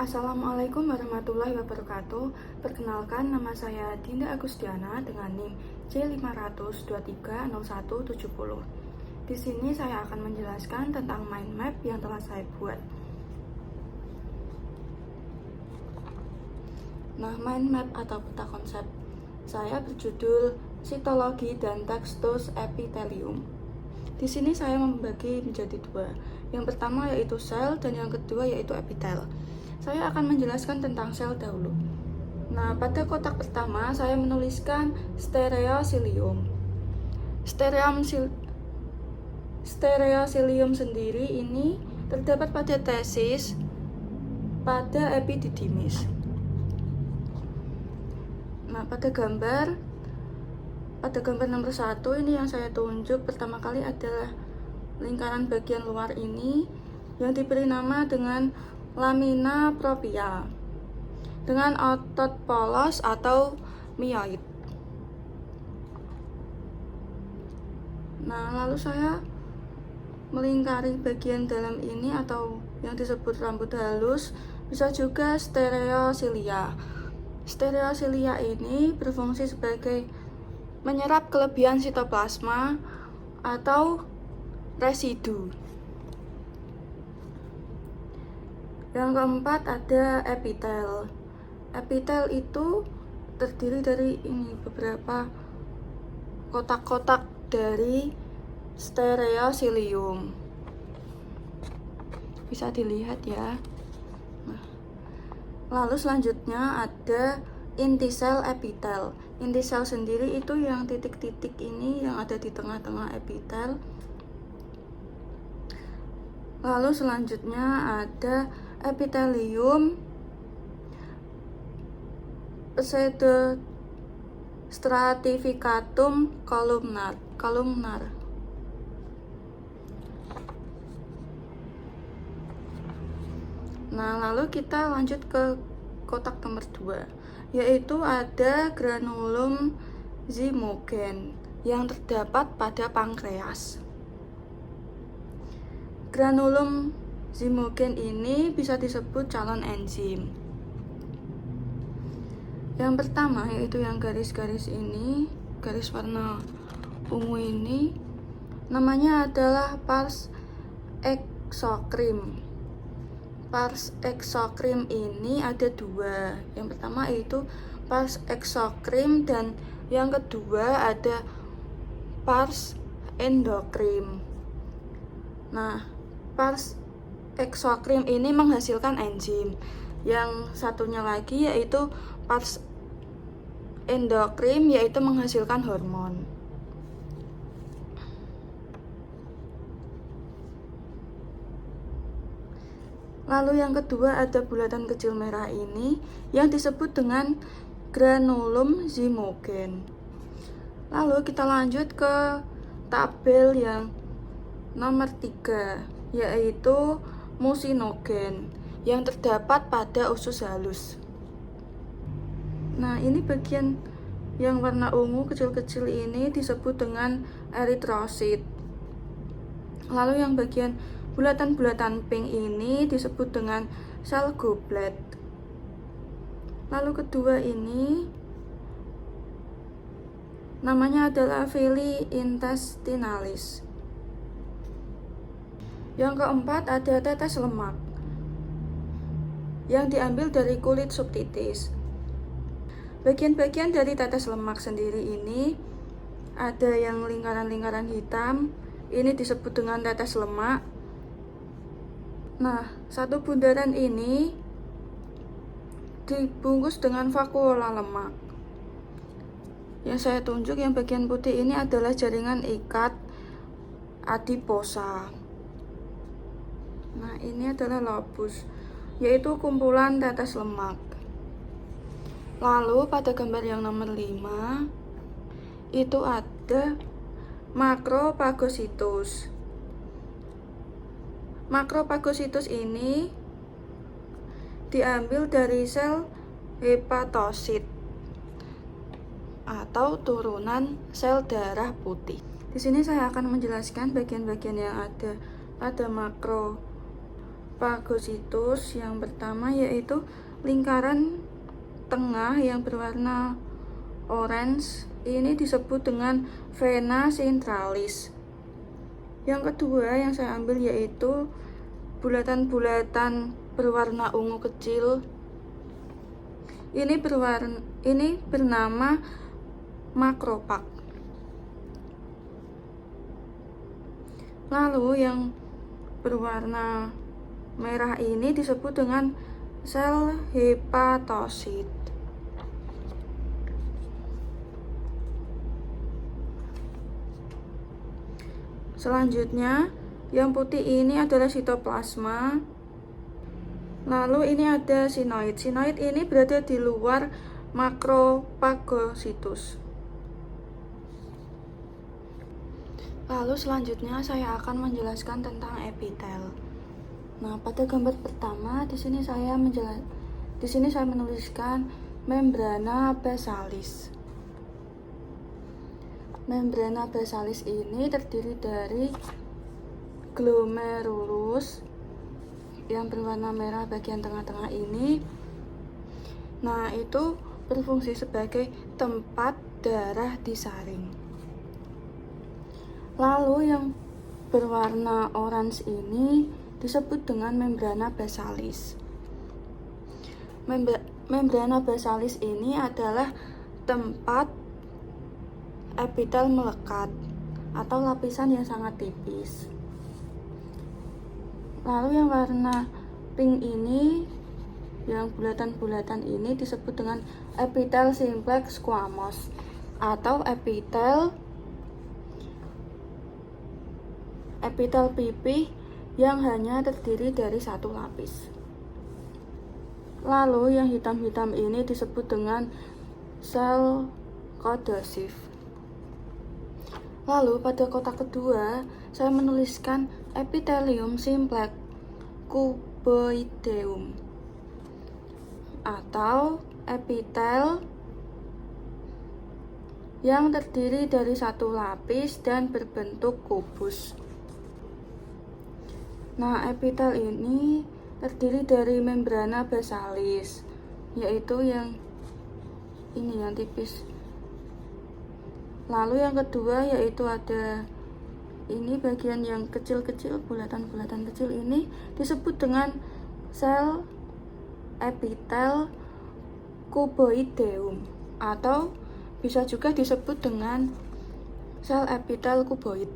Assalamualaikum warahmatullahi wabarakatuh. Perkenalkan, nama saya Dinda Agustiana dengan NIM J5230170. Di sini saya akan menjelaskan tentang mind map yang telah saya buat. Nah, mind map atau peta konsep saya berjudul Sitologi dan Tekstus Epithelium. Di sini saya membagi menjadi dua. Yang pertama yaitu sel dan yang kedua yaitu epitel. Saya akan menjelaskan tentang sel dahulu. Nah, pada kotak pertama saya menuliskan stereocilium. Stereocilium sendiri ini terdapat pada tesis pada epididymis. Nah, pada gambar nomor 1 ini yang saya tunjuk pertama kali adalah lingkaran bagian luar ini yang diberi nama dengan lamina propria dengan otot polos atau myoid. Nah, lalu saya melingkari bagian dalam ini atau yang disebut rambut halus, bisa juga stereocilia. Stereocilia ini berfungsi sebagai menyerap kelebihan sitoplasma atau residu. Yang keempat ada epitel. Epitel itu terdiri dari beberapa kotak-kotak dari stereocilium. Bisa dilihat ya. Nah, lalu selanjutnya ada inti sel epitel. Inti sel sendiri itu yang titik-titik ini yang ada di tengah-tengah epitel. Lalu selanjutnya ada epithelium pseudostratificatum columnar. Nah, lalu kita lanjut ke kotak nomor 2, yaitu ada granulum zymogen yang terdapat pada pankreas. Granulum zymogen ini bisa disebut calon enzim. Yang pertama yaitu yang garis-garis ini, garis warna ungu ini, namanya adalah pars exocrine. Pars exocrine ini ada dua. Yang pertama yaitu pars exocrine dan yang kedua ada pars endocrine. Nah, pars exocrine ini menghasilkan enzim. Yang satunya lagi yaitu pars endocrine yaitu menghasilkan hormon. Lalu yang kedua ada bulatan kecil merah ini yang disebut dengan granulum zymogen. Lalu kita lanjut ke tabel yang nomor 3, yaitu mucinogen yang terdapat pada usus halus. Nah, ini bagian yang warna ungu kecil-kecil ini disebut dengan eritrosit. Lalu yang bagian bulatan-bulatan pink ini disebut dengan sel goblet. Lalu kedua ini namanya adalah villi intestinalis. Yang keempat ada tetes lemak yang diambil dari kulit subtitis. Bagian-bagian dari tetes lemak sendiri ini ada yang lingkaran-lingkaran hitam, ini disebut dengan tetes lemak. Nah, satu bundaran ini dibungkus dengan vakuola lemak. Yang saya tunjuk yang bagian putih ini adalah jaringan ikat adiposa. Nah, ini adalah lobus, yaitu kumpulan tetes lemak. Lalu pada gambar yang nomor 5 itu ada makrofagositus. Makrofagositus ini diambil dari sel hepatosit atau turunan sel darah putih. Di sini saya akan menjelaskan bagian-bagian yang ada pada pagositus yang pertama yaitu lingkaran tengah yang berwarna orange, ini disebut dengan vena centralis. Yang kedua yang saya ambil yaitu bulatan-bulatan berwarna ungu kecil. Ini bernama makropak. Lalu yang berwarna merah ini disebut dengan sel hepatosit. Selanjutnya, yang putih ini adalah sitoplasma. Lalu ini ada sinoid. Sinoid ini berada di luar makropagositus. Lalu selanjutnya saya akan menjelaskan tentang epitel. Nah, pada gambar pertama di sini saya menuliskan membrana basalis. Membrana basalis ini terdiri dari glomerulus yang berwarna merah bagian tengah-tengah ini. Nah, itu berfungsi sebagai tempat darah disaring. Lalu yang berwarna orange ini disebut dengan membrana basalis. Membrana basalis ini adalah tempat epitel melekat atau lapisan yang sangat tipis. Lalu yang warna pink ini, yang bulatan-bulatan ini disebut dengan epitel simplex squamous atau epitel pipih yang hanya terdiri dari satu lapis. Lalu yang hitam-hitam ini disebut dengan sel kodosif. Lalu pada kotak kedua saya menuliskan epithelium simplex cuboideum atau epitel yang terdiri dari satu lapis dan berbentuk kubus. Nah, epitel ini terdiri dari membrana basalis, yaitu yang ini yang tipis. Lalu yang kedua yaitu ada ini bagian yang kecil-kecil, bulatan-bulatan kecil ini disebut dengan sel epitel cuboideum atau bisa juga disebut dengan sel epitel kuboid.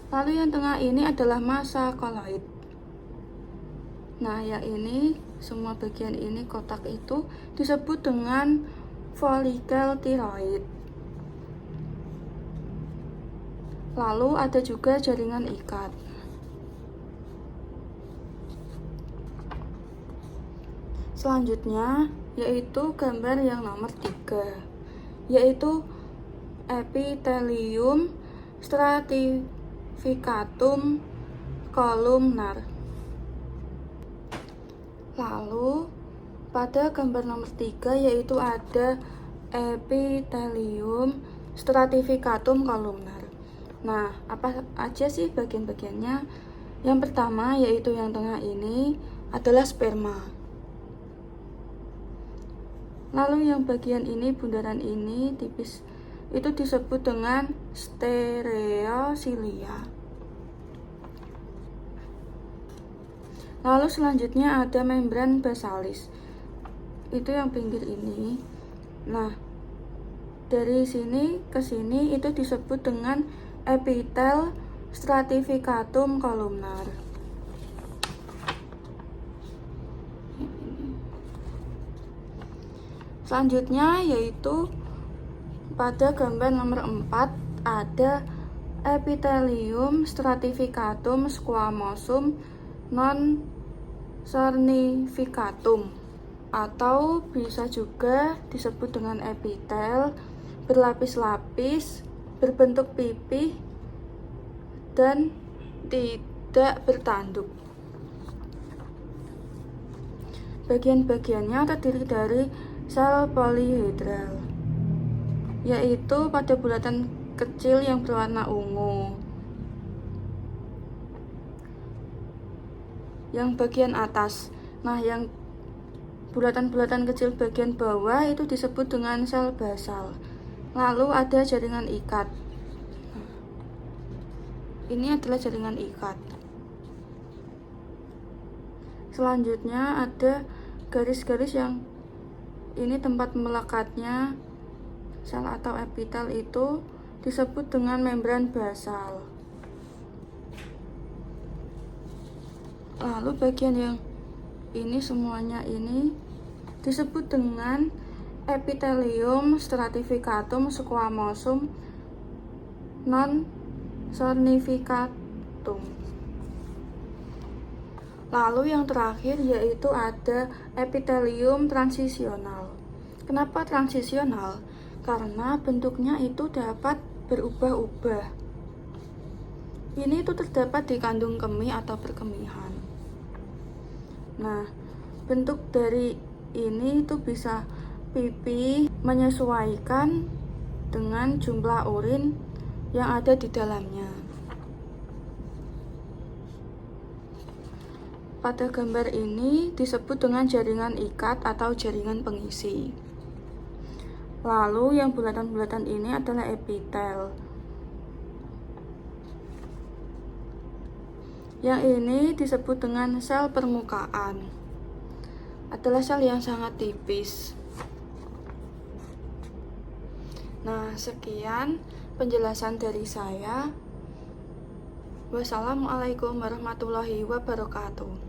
Lalu yang tengah ini adalah massa koloid. Nah, yang ini semua bagian ini kotak itu disebut dengan folikel tiroid. Lalu ada juga jaringan ikat. Selanjutnya yaitu gambar yang nomor 3, yaitu epithelium stratificatum columnar. Lalu pada gambar nomor 3 yaitu ada epithelium stratificatum columnar. Nah, apa aja sih bagian-bagiannya? Yang pertama yaitu yang tengah ini adalah sperma. Lalu yang bagian ini, bundaran ini tipis, itu disebut dengan stereocilia. Lalu selanjutnya ada membran basalis. Itu yang pinggir ini. Nah, dari sini ke sini itu disebut dengan epitel stratificatum columnar. Selanjutnya yaitu pada gambar nomor 4 ada epithelium stratificatum squamosum non cernificatum atau bisa juga disebut dengan epitel berlapis-lapis, berbentuk pipih dan tidak bertanduk. Bagian-bagiannya terdiri dari sel polihedral, yaitu pada bulatan kecil yang berwarna ungu. yang bagian atas. Nah, yang bulatan-bulatan kecil bagian bawah itu disebut dengan sel basal. Lalu ada jaringan ikat. Ini adalah jaringan ikat. Selanjutnya ada garis-garis yang ini tempat melekatnya sel atau epitel, itu disebut dengan membran basal. Lalu bagian yang ini semuanya ini disebut dengan epitelium stratificatum squamosum non significatum. Lalu yang terakhir yaitu ada epitelium transisional. Kenapa transisional? Karena bentuknya itu dapat berubah-ubah. Ini itu terdapat di kandung kemih atau perkemihan. Nah, bentuk dari ini itu bisa pipi menyesuaikan dengan jumlah urin yang ada di dalamnya. Pada gambar ini disebut dengan jaringan ikat atau jaringan pengisi. Lalu yang bulatan-bulatan ini adalah epitel. Yang ini disebut dengan sel permukaan. Adalah sel yang sangat tipis. Nah, sekian penjelasan dari saya. Wassalamualaikum warahmatullahi wabarakatuh.